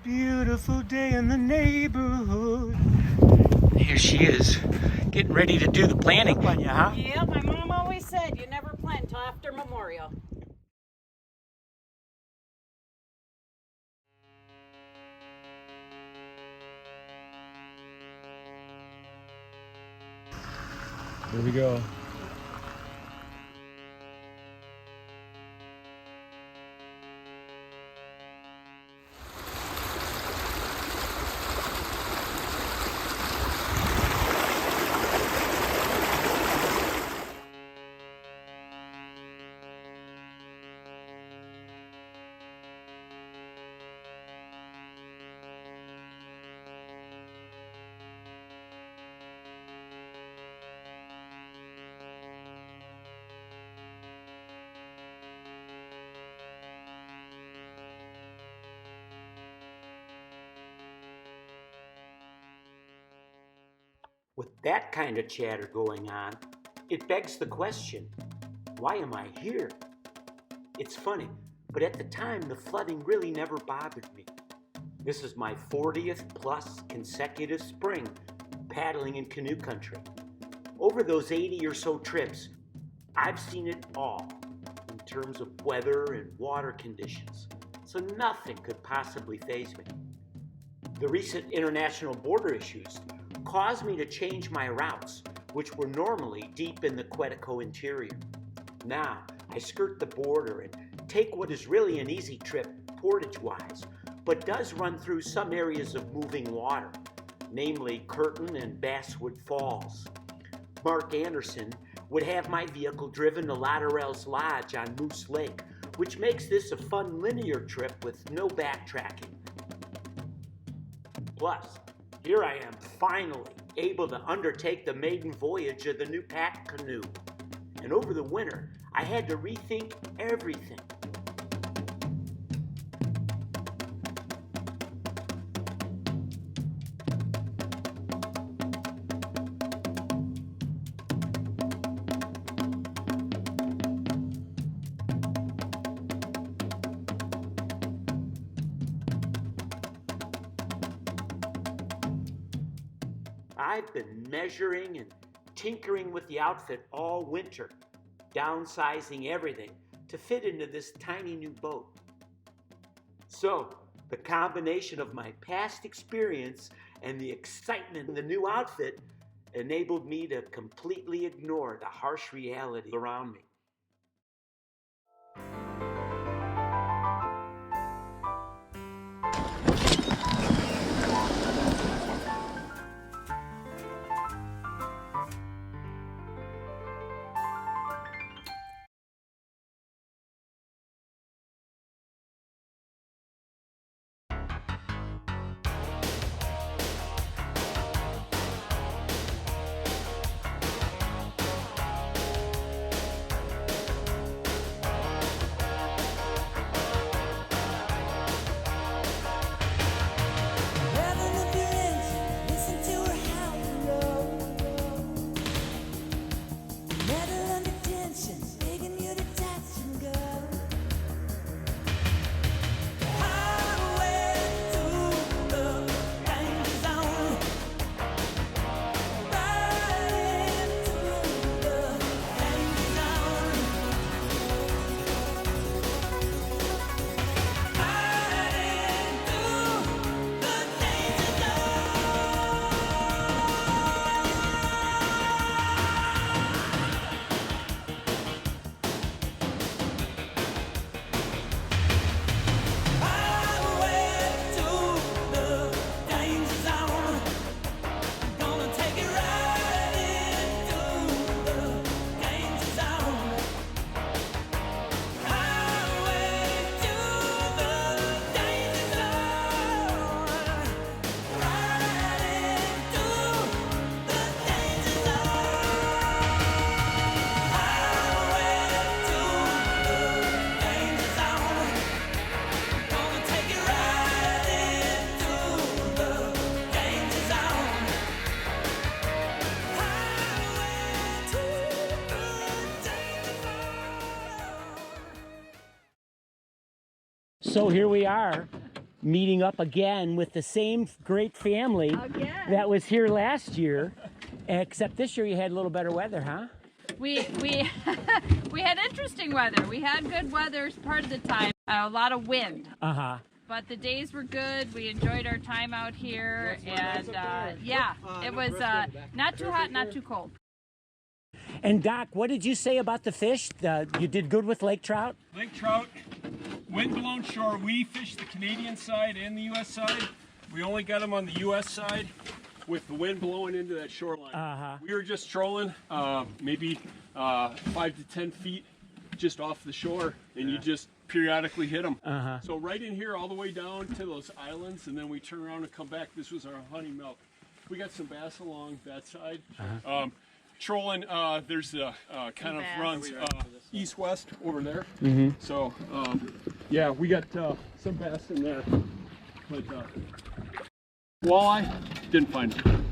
Beautiful day in the neighborhood. Here she is, getting ready to do the planting on you, huh? Yeah, my mom always said you never plant till after Memorial. Here we go. With that kind of chatter going on, it begs the question, why am I here? It's funny, but at the time the flooding really never bothered me. This is my 40th plus consecutive spring paddling in canoe country. Over those 80 or so trips, I've seen it all in terms of weather and water conditions, so nothing could possibly faze me. The recent international border issues caused me to change my routes, which were normally deep in the Quetico interior. Now, I skirt the border and take what is really an easy trip portage-wise, but does run through some areas of moving water, namely Curtin and Basswood Falls. Mark Anderson would have my vehicle driven to Ladderell's Lodge on Moose Lake, which makes this a fun linear trip with no backtracking. Plus, here I am finally able to undertake the maiden voyage of the new pack canoe. And over the winter, I had to rethink everything. I've been measuring and tinkering with the outfit all winter, downsizing everything to fit into this tiny new boat. So, the combination of my past experience and the excitement in the new outfit enabled me to completely ignore the harsh reality around me. So here we are, meeting up again with the same great family that was here last year, except this year you had a little better weather, huh? We we had interesting weather. We had good weather part of the time. A lot of wind. But the days were good. We enjoyed our time out here, and yeah, it was not too hot, not too cold. And Doc, what did you say about the fish? You did good with lake trout? Lake trout, wind-blown shore. We fished the Canadian side and the U.S. side. We only got them on the U.S. side with the wind blowing into that shoreline. We were just trolling maybe 5 to 10 feet just off the shore, and you just periodically hit them. So right in here all the way down to those islands, and then we turn around and come back. This was our honey milk. We got some bass along that side. Trolling, there's a kind of runs east-west over there. So yeah, we got some bass in there, but walleye, didn't find them.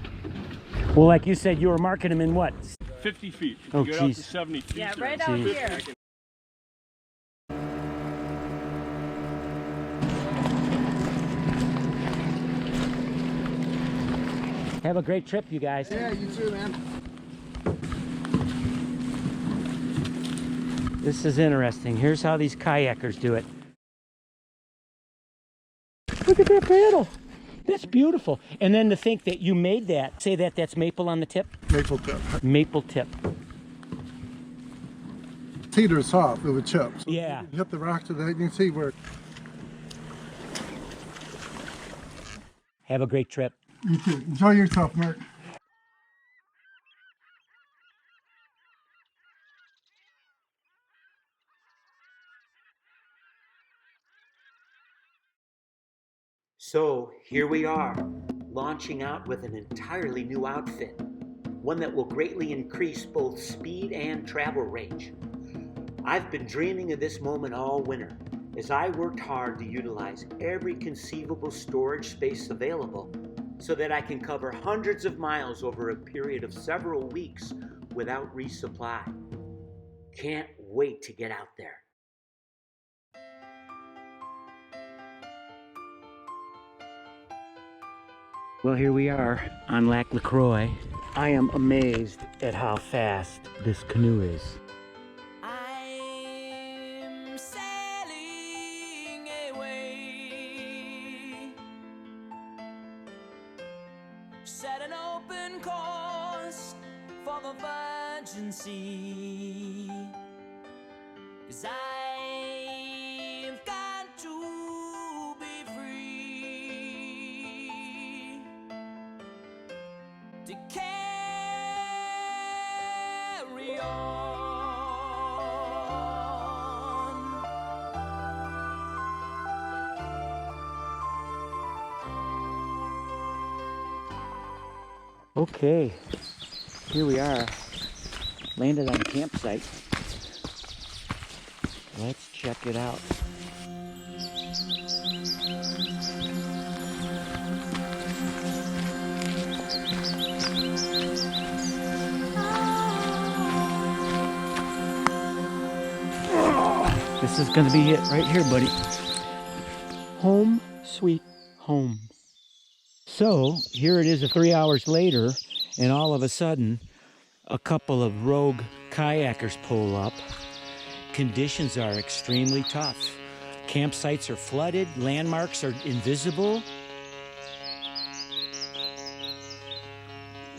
Well, like you said, you were marking them in what? 50 feet. Oh, get out to geez. 70 feet. Yeah, right out here. Have a great trip, you guys. Yeah, you too, man. This is interesting. Here's how these kayakers do it. Look at that paddle. That's beautiful. And then to think that you made that, say that that's maple on the tip? Maple tip. Maple tip. Cedar is soft, it would chip. So Yeah. you hit the rock to that, you can see where. Have a great trip. You too. Enjoy yourself, Mark. So here we are, launching out with an entirely new outfit, one that will greatly increase both speed and travel range. I've been dreaming of this moment all winter, as I worked hard to utilize every conceivable storage space available so that I can cover hundreds of miles over a period of several weeks without resupply. Can't wait to get out there. Well, here we are on Lac LaCroix. I am amazed at how fast this canoe is. I'm sailing away, set an open course for the virgin sea, 'cause I've got to be free to carry on. Okay, here we are, landed on a campsite. Let's check it out. This is gonna be it right here, buddy. Home sweet home. So here it is 3 hours later, and all of a sudden, a couple of rogue kayakers pull up. Conditions are extremely tough. Campsites are flooded, landmarks are invisible.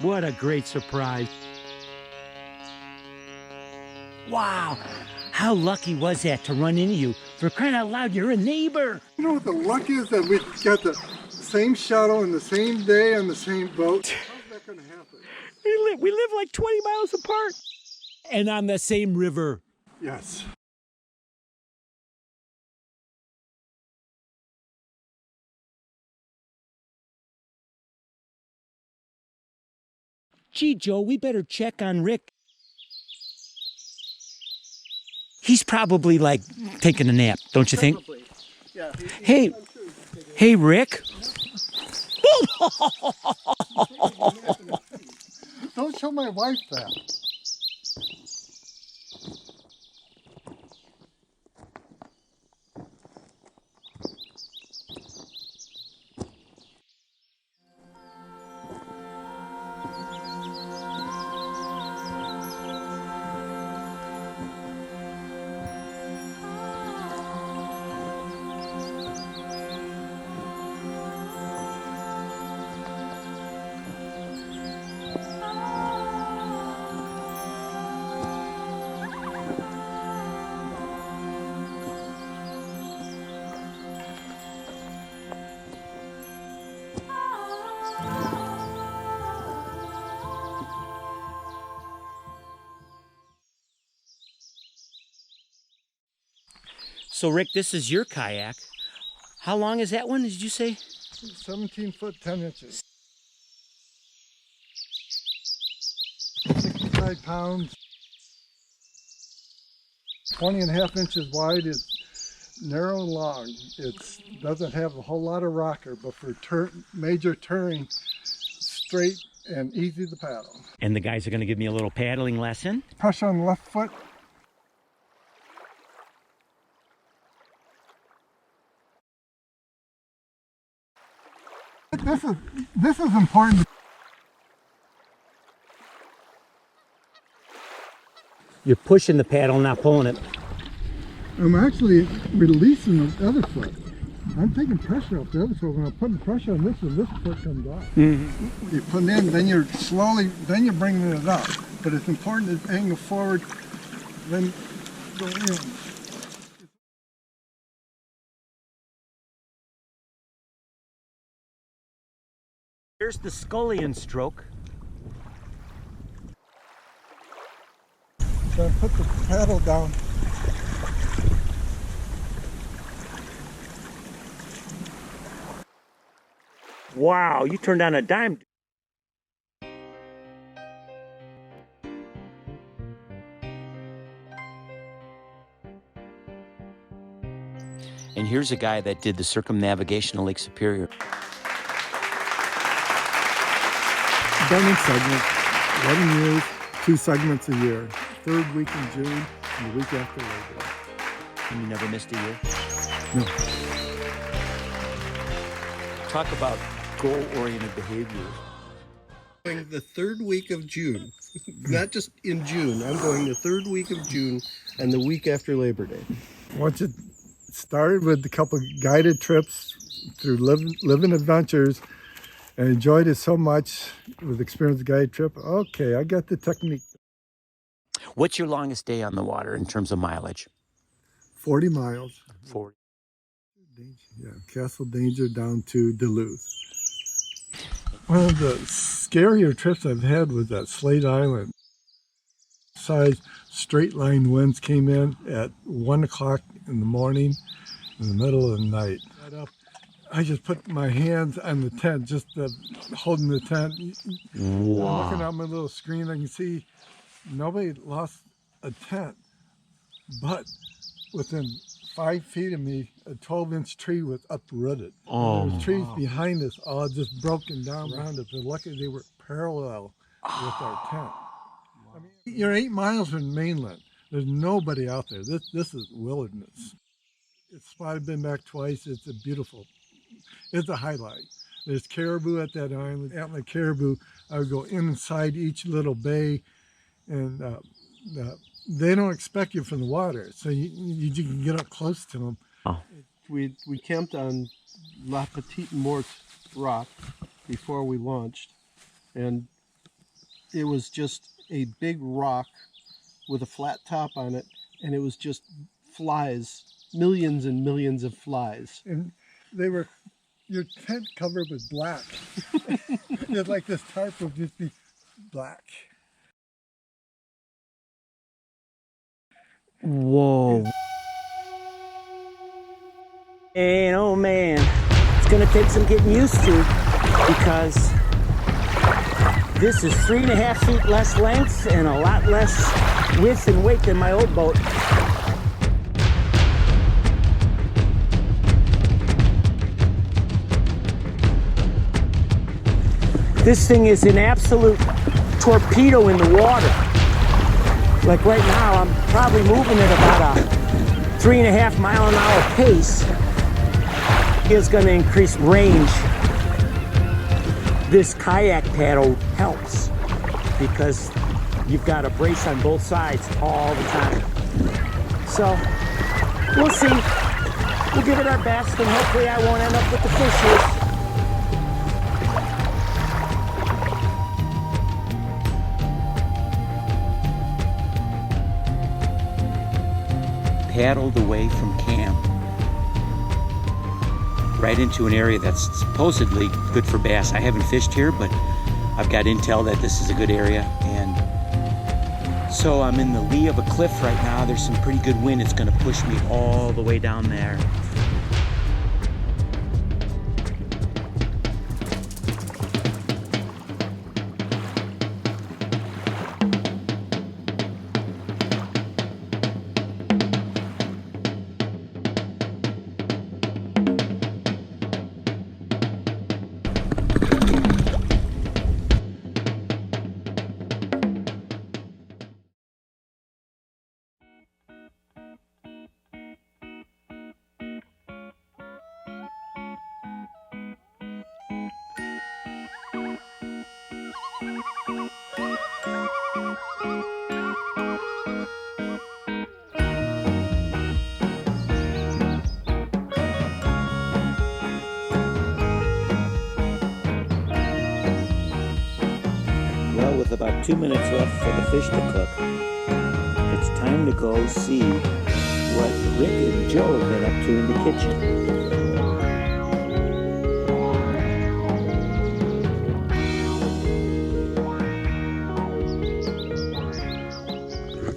What a great surprise. Wow, how lucky was that to run into you? For crying out loud, you're a neighbor. You know what the luck is? That we got the same shuttle in the same day on the same boat. How's that going to happen? We live like 20 miles apart. And on the same river. Yes. Gee, Joe, we better check on Rick. He's probably like taking a nap, don't you think? Yeah. Hey, Rick. Don't show my wife that. So Rick, this is your kayak. How long is that one, did you say? 17 foot 10 inches. 65 pounds. 20.5 inches wide. It's narrow and long. It doesn't have a whole lot of rocker, but for major turning, straight and easy to paddle. And the guys are going to give me a little paddling lesson. Pressure on the left foot. This is important. You're pushing the paddle, not pulling it. I'm actually releasing the other foot. I'm taking pressure off the other foot. When I'm putting pressure on this one, this foot comes off. Mm-hmm. You put it in, then you're bringing it up. But it's important to angle forward, then go in. Here's the scullion stroke. So I put the paddle down. Wow, you turned on a dime. And here's a guy that did the circumnavigation of Lake Superior. Done in segments, 11 years, 2 segments a year. 3rd week in June and the week after Labor Day. And you never missed a year? No. Talk about goal-oriented behavior. Going the 3rd week of June, not just in June. I'm going the 3rd week of June and the week after Labor Day. Once it started with a couple guided trips through living adventures, and enjoyed it so much with experienced guide trip. Okay, I got the technique. What's your longest day on the water in terms of mileage? 40 miles. 40. Yeah, Castle Danger down to Duluth. One of the scarier trips I've had was at Slate Island. Size straight line winds came in at 1 o'clock in the morning in the middle of the night. I just put my hands on the tent, just holding the tent. Wow. Looking at my little screen, I can see nobody lost a tent. But within 5 feet of me, a 12-inch tree was uprooted. Oh. There were trees behind us, all just broken down around us. But luckily, they were parallel with our tent. I mean, you're 8 miles from mainland. There's nobody out there. This is wilderness. It's I've been back twice. It's a beautiful. It's a highlight. There's caribou at that island. At my caribou, I would go inside each little bay, and they don't expect you from the water, so you can get up close to them. Oh. We camped on La Petite Morte Rock before we launched, and it was just a big rock with a flat top on it, and it was just flies, millions and millions of flies. And they were, your tent covered was black. It's like this tarp would just be black. Whoa. And oh man, it's gonna take some getting used to, because this is 3.5 feet less length and a lot less width and weight than my old boat. This thing is an absolute torpedo in the water. Like right now, I'm probably moving at about a 3.5 mile an hour pace. It's going to increase range. This kayak paddle helps because you've got a brace on both sides all the time. So we'll see. We'll give it our best, and hopefully I won't end up with the fishes. Paddled away from camp right into an area that's supposedly good for bass. I haven't fished here, but I've got intel that this is a good area, and So I'm in the lee of a cliff right now. There's some pretty good wind. It's gonna push me all the way down there. Well, with about 2 minutes left for the fish to cook, it's time to go see what Rick and Joe have been up to in the kitchen.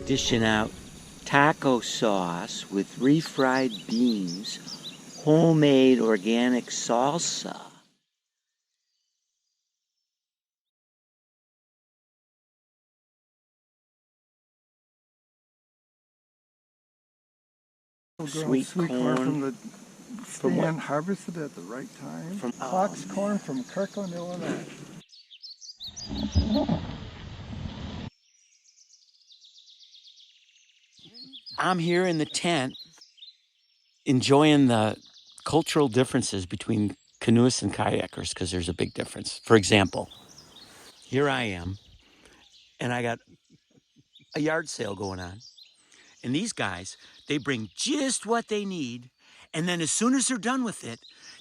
Dishing out taco sauce with refried beans, homemade organic salsa. Sweet corn from the From what? stand, harvested at the right time. From Fox corn from Kirkland, Illinois. I'm here in the tent enjoying the cultural differences between canoeists and kayakers because there's a big difference. For example, here I am and I got a yard sale going on. And these guys, they bring just what they need. And then as soon as they're done with it,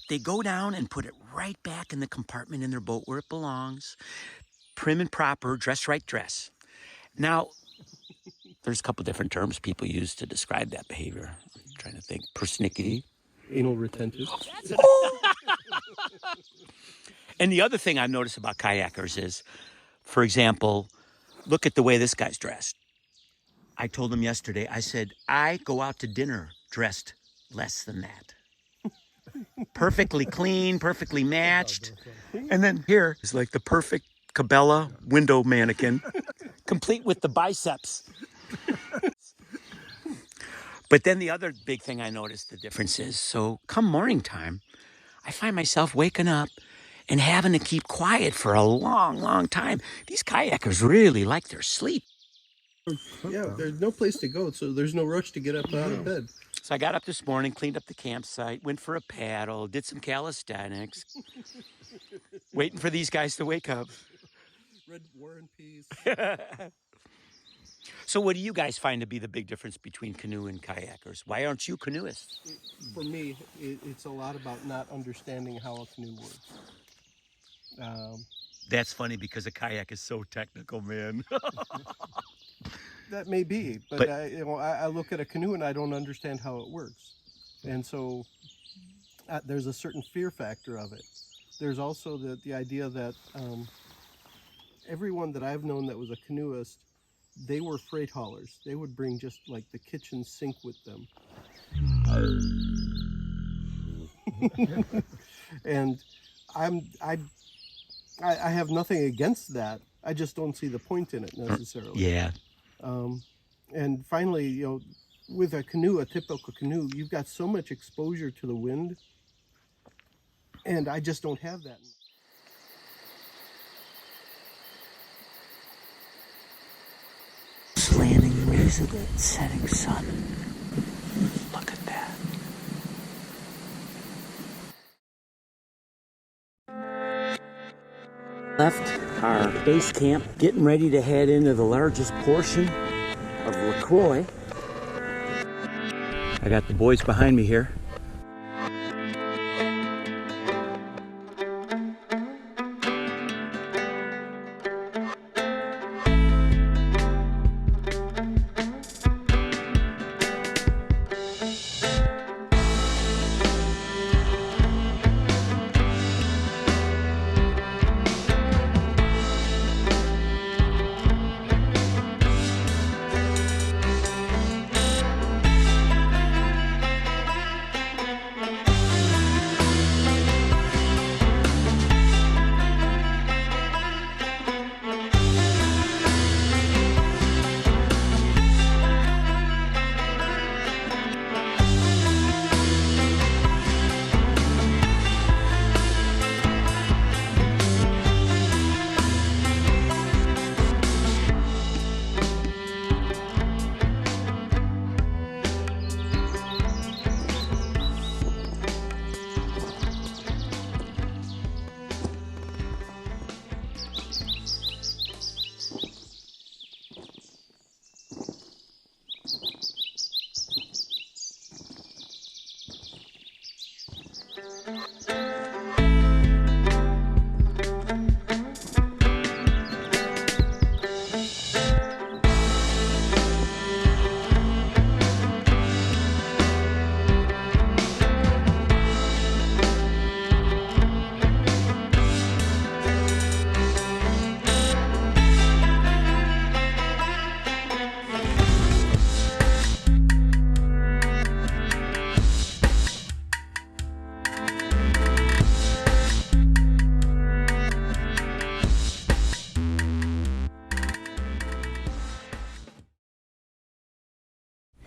they go down and put it right back in the compartment in their boat where it belongs. Prim and proper, dress right dress. Now, there's a couple different terms people use to describe that behavior. I'm trying to think. Persnickety. Anal retentive. And the other thing I've noticed about kayakers is, for example, look at the way this guy's dressed. I told him yesterday, I said, I go out to dinner dressed less than that. Perfectly clean, perfectly matched. And then here is like the perfect Cabela window mannequin, complete with the biceps. But then the other big thing I noticed the difference is, so come morning time, I find myself waking up and having to keep quiet for a long, long time. These kayakers really like their sleep. Yeah, there's no place to go, so there's no rush to get up out of bed. So I got up this morning, cleaned up the campsite, went for a paddle, did some calisthenics, waiting for these guys to wake up. Read War and Peace. So what do you guys find to be the big difference between canoe and kayakers? Why aren't you canoeists? For me, it's a lot about not understanding how a canoe works. That's funny because a kayak is so technical, man. That may be, but I look at a canoe and I don't understand how it works. And so there's a certain fear factor of it. There's also the idea that everyone that I've known that was a canoeist, they were freight haulers. They would bring just like the kitchen sink with them. And I have nothing against that. I just don't see the point in it necessarily. Yeah. And finally, with a canoe, a typical canoe, you've got so much exposure to the wind, and I just don't have that. Slanting rays of the setting sun. Look at that. Left our base camp, getting ready to head into the largest portion of LaCroix. I got the boys behind me here.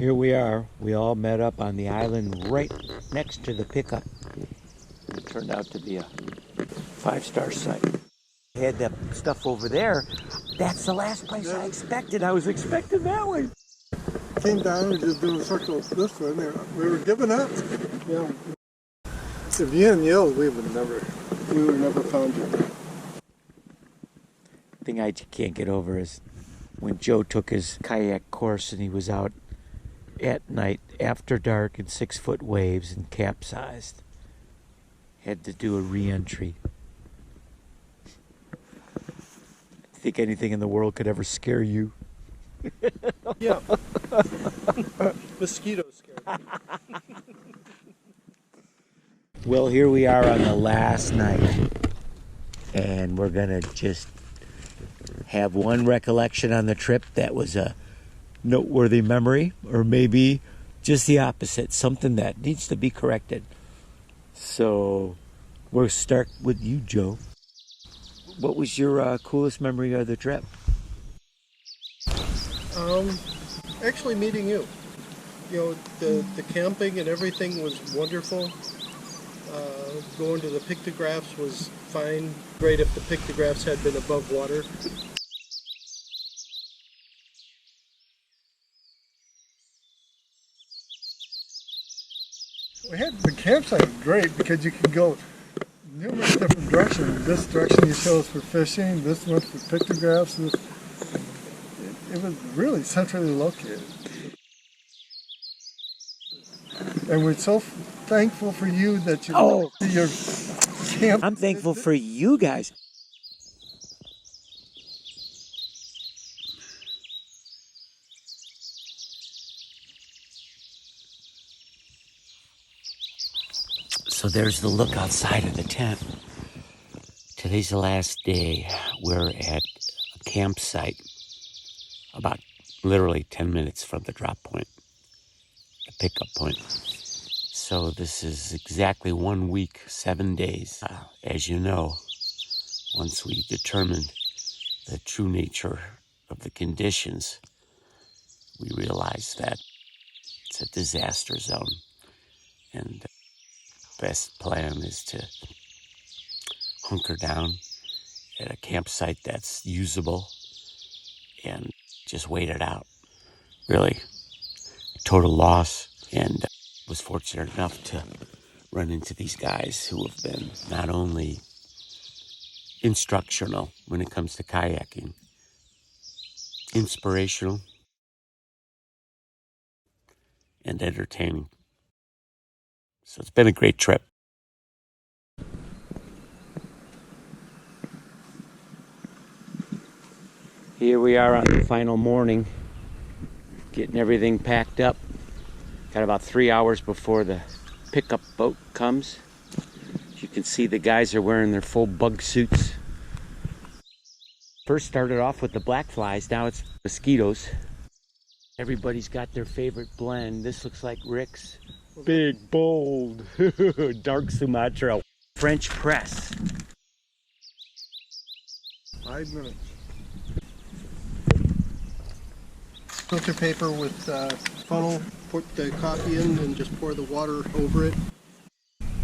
Here we are. We all met up on the island right next to the pickup. It turned out to be a 5-star site. Had that stuff over there. That's the last place I expected. I was expecting that way. Came down and just doing a circle this way. And we were giving up. Yeah. If you hadn't yelled, we would have never found you. The thing I can't get over is when Joe took his kayak course and he was out at night after dark in 6-foot waves and capsized. Had to do a re-entry. I think anything in the world could ever scare you. Yeah. Mosquitoes scare me. Well, here we are on the last night, and we're gonna just have one recollection on the trip that was a noteworthy memory, or maybe just the opposite, something that needs to be corrected. So we'll start with you, Joe. What was your coolest memory of the trip? Actually meeting you. You know, the camping and everything was wonderful. Going to the pictographs was fine. Great if the pictographs had been above water. We had the campsite was great because you could go numerous different directions. This direction you chose for fishing, this one for pictographs. It was really centrally located. And we're so thankful for you that your camp. I'm thankful for you guys. So there's the look outside of the tent. Today's the last day. We're at a campsite about literally 10 minutes from the drop point, the pickup point. So this is exactly 1 week, 7 days. As you know, once we determined the true nature of the conditions, we realized that it's a disaster zone. And best plan is to hunker down at a campsite that's usable and just wait it out. Really, total loss. And was fortunate enough to run into these guys who have been not only instructional when it comes to kayaking, inspirational, and entertaining. So it's been a great trip. Here we are on the final morning, getting everything packed up. Got about 3 hours before the pickup boat comes. As you can see, the guys are wearing their full bug suits. First started off with the black flies, now it's mosquitoes. Everybody's got their favorite blend. This looks like Rick's. Big, bold, dark Sumatra. French press. 5 minutes. Filter paper with funnel, put the coffee in and just pour the water over it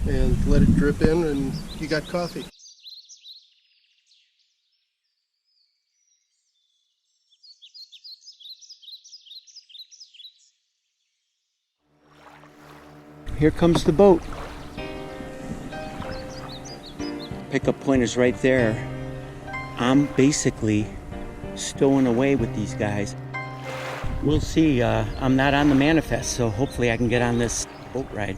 and let it drip in and you got coffee. Here comes the boat. Pickup point is right there. I'm basically stowing away with these guys. We'll see. I'm not on the manifest, so hopefully I can get on this boat ride.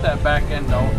That back end note.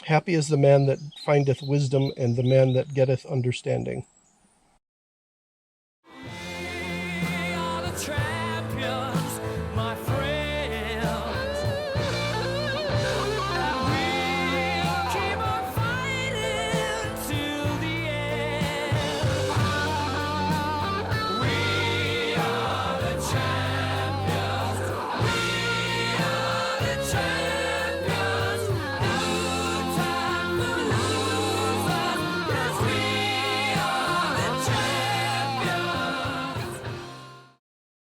Happy is the man that findeth wisdom, and the man that getteth understanding. We are the